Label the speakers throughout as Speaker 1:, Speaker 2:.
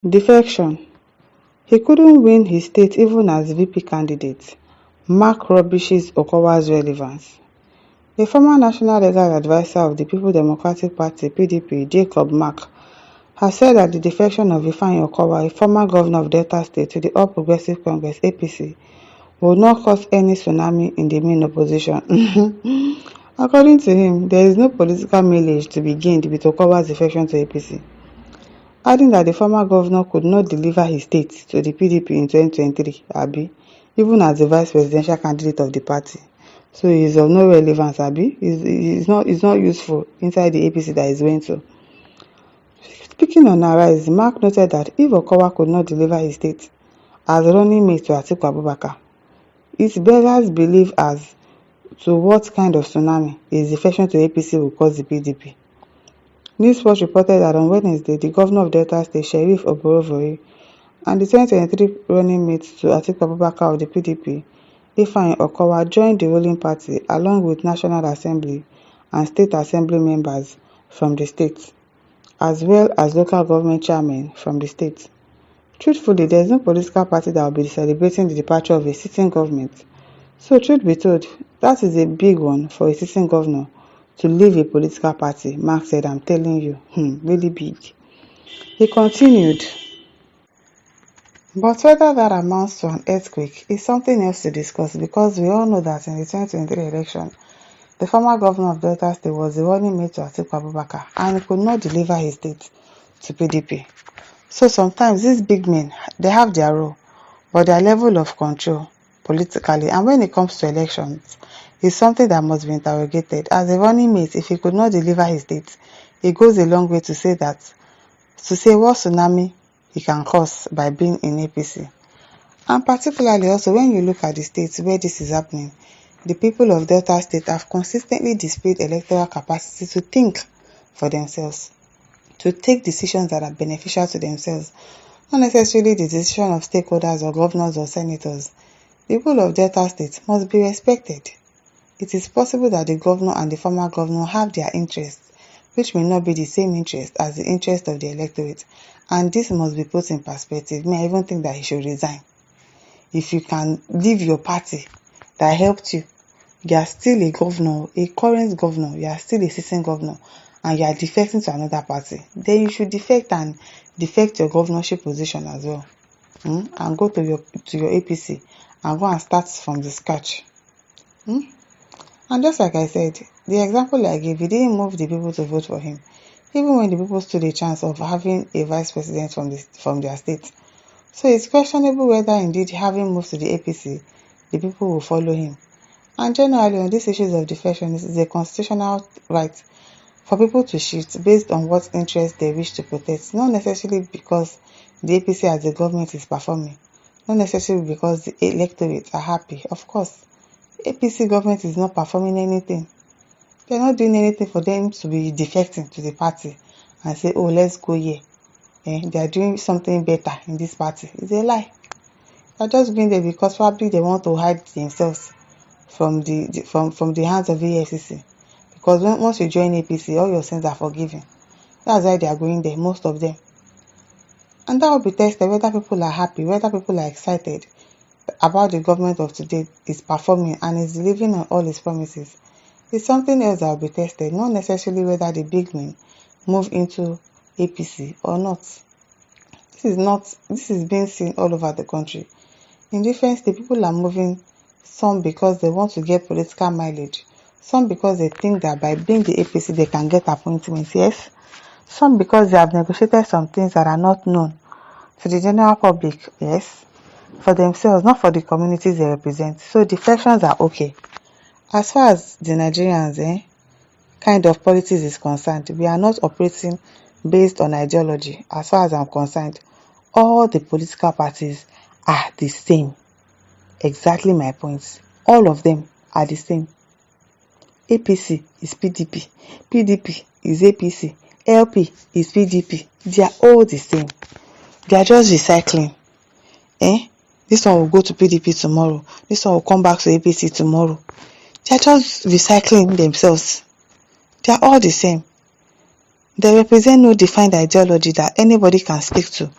Speaker 1: Defection. He couldn't win his state even as VP candidate. Mark rubbishes Okowa's relevance. A former national legal advisor of the People Democratic Party (PDP), Jacob Mark, has said that the defection of Ifeanyi Okowa, a former governor of Delta State, to the All Progressive Congress (APC), would not cause any tsunami in the main opposition. According to him, there is no political mileage to be gained with Okowa's defection to APC, adding that the former governor could not deliver his state to the PDP in 2023, even as the vice presidential candidate of the party. So he is of no relevance, He's not useful inside the APC that is going to. Speaking on Arise, Mark noted that if Okowa could not deliver his state as running mate to Atiku Abubakar, it beggars belief as to what kind of tsunami his defection to APC will cause the PDP. Newswatch reported that on Wednesday, the governor of Delta State, Sheriff Oborevwori, and the 2023 running mate to Atiku Abubakar of the PDP, Ifeanyi Okowa, joined the ruling party along with National Assembly and State Assembly members from the state, as well as local government chairmen from the state. Truthfully, there is no political party that will be celebrating the departure of a sitting government. So, truth be told, that is a big one for a sitting governor to leave a political party. Mark said, "I'm telling you, really big." He continued, but whether that amounts to an earthquake is something else to discuss, because we all know that in the 2023 election, the former governor of Delta State was the running mate to Atiku Abubakar, and he could not deliver his state to PDP. So sometimes these big men, they have their role, but their level of control politically, and when it comes to elections, is something that must be interrogated. As a running mate, if he could not deliver his state, it goes a long way to say what tsunami he can cause by being in APC. And particularly also when you look at the states where this is happening, the people of Delta State have consistently displayed electoral capacity to think for themselves, to take decisions that are beneficial to themselves, not necessarily the decision of stakeholders or governors or senators. The people of Delta State must be respected. It is possible that the governor and the former governor have their interests, which may not be the same interest as the interest of the electorate, and this must be put in perspective. I even think that he should resign. If you can leave your party that helped you, you are still a governor, a current governor, you are still a sitting governor, and you are defecting to another party, then you should defect and defect your governorship position as well, and go to your APC and go and start from the scratch. And just like I said, the example I gave, he didn't move the people to vote for him, even when the people stood a chance of having a vice president from their state. So it's questionable whether indeed having moved to the APC, the people will follow him. And generally on these issues of defection, it is a constitutional right for people to shift based on what interest they wish to protect, not necessarily because the APC as the government is performing, not necessarily because the electorates are happy. Of course, APC government is not performing anything. They're not doing anything for them to be defecting to the party and say, oh, let's go here. They are doing something better in this party. It's a lie. They're just going there because probably they want to hide themselves from the hands of the EFCC. Because once you join APC, all your sins are forgiven. That's why they are going there, most of them. And that will be tested whether people are happy, whether people are excited about the government of today is performing and is delivering on all its promises. It's something else that will be tested, not necessarily whether the big men move into APC or not. This is being seen all over the country. In different states, people are moving, some because they want to get political mileage, some because they think that by being the APC they can get appointments, yes. Some because they have negotiated some things that are not known to the general public, yes, for themselves, not for the communities they represent. So defections are okay. As far as the Nigerians kind of politics is concerned, we are not operating based on ideology. As far as I'm concerned, all the political parties are the same. Exactly my point. All of them are the same. APC is PDP, PDP is APC, LP is PDP. They are all the same. They are just recycling. This one will go to PDP tomorrow. This one will come back to APC tomorrow. They are just recycling themselves. They are all the same. They represent no defined ideology that anybody can speak to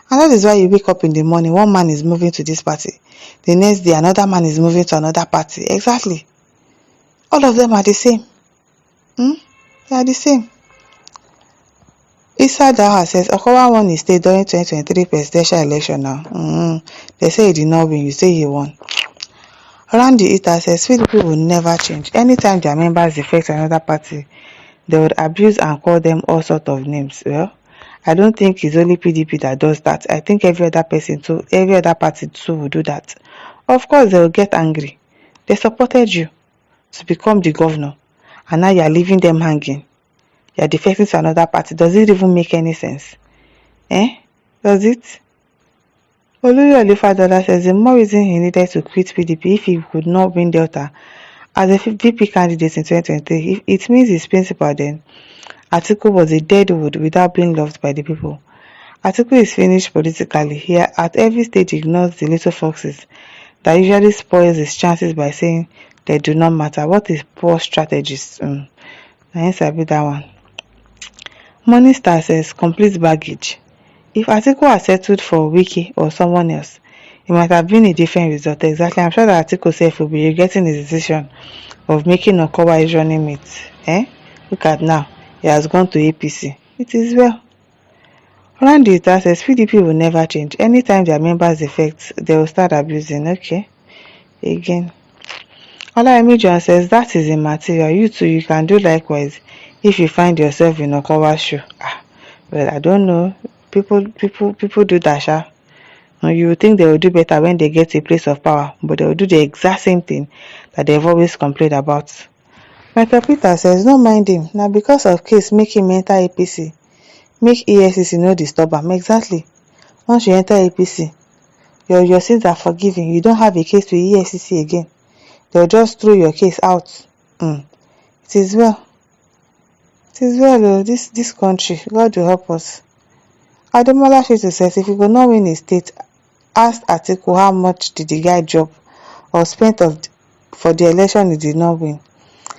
Speaker 1: And that is why you wake up in the morning, one man is moving to this party. The next day, another man is moving to another party. Exactly. All of them are the same. They are the same. Issa Daha says Okowa won his state during 2023 presidential election now. They say he did not win, you say he won. Randy Ita says PDP will never change. Anytime their members defect another party, they would abuse and call them all sorts of names. Well, I don't think it's only PDP that does that. I think every other party too will do that. Of course, they will get angry. They supported you to become the governor, and now you are leaving them hanging. You are defecting to another party. Does it even make any sense? Does it? Oluyole Fadola says the more reason he needed to quit PDP if he could not win Delta as a VP candidate in 2023. It means his principal then, Atiku, was a dead wood without being loved by the people. Atiku is finished politically. He at every stage ignores the little foxes that usually spoils his chances by saying they do not matter. What is poor strategist? I sabi that one. Morningstar says complete baggage. If Atiku had settled for Wiki or someone else, it might have been a different result. Exactly. I'm sure that Atiku self will be regretting his decision of making Okowa his running mate. Look at now. He has gone to APC. It is well. Randy Ita says PDP will never change. Anytime their members defect, they will start abusing. Okay. Again. Olayemi John says that is immaterial. You too, you can do likewise if you find yourself in Okowa's shoe. Well, I don't know. People do that, sha. You would think they will do better when they get to a place of power, but they will do the exact same thing that they've always complained about. Michael Peter says, don't mind him. Now because of case, make him enter APC. Make EFCC no disturb him. Exactly. Once you enter APC, your sins are forgiven. You don't have a case with EFCC again. They'll just throw your case out. It is well. It is well, this country. God will help us. Ademola Shitu says, if you could not win a state, ask Atiku how much did the guy drop or spent for the election he did not win.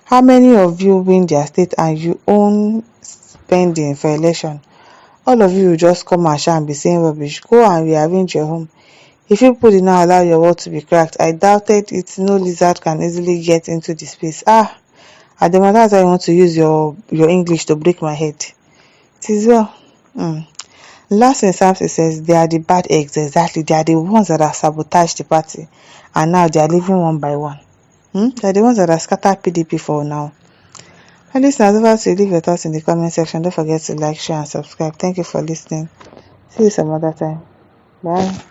Speaker 1: How many of you win their state and you own spending for election? All of you will just come and be saying rubbish. Go and rearrange your home. If people did not allow your wall to be cracked, I doubted it. No lizard can easily get into the space. Ademola, that's why I want to use your English to break my head. It is well. Last in Samson says they are the bad eggs. Exactly. They are the ones that have sabotaged the party, and now they are leaving one by one. They are the ones that have scattered PDP for now. And listeners, over to leave your thoughts in the comment section. Don't forget to like, share, and subscribe. Thank you for listening. See you some other time. Bye.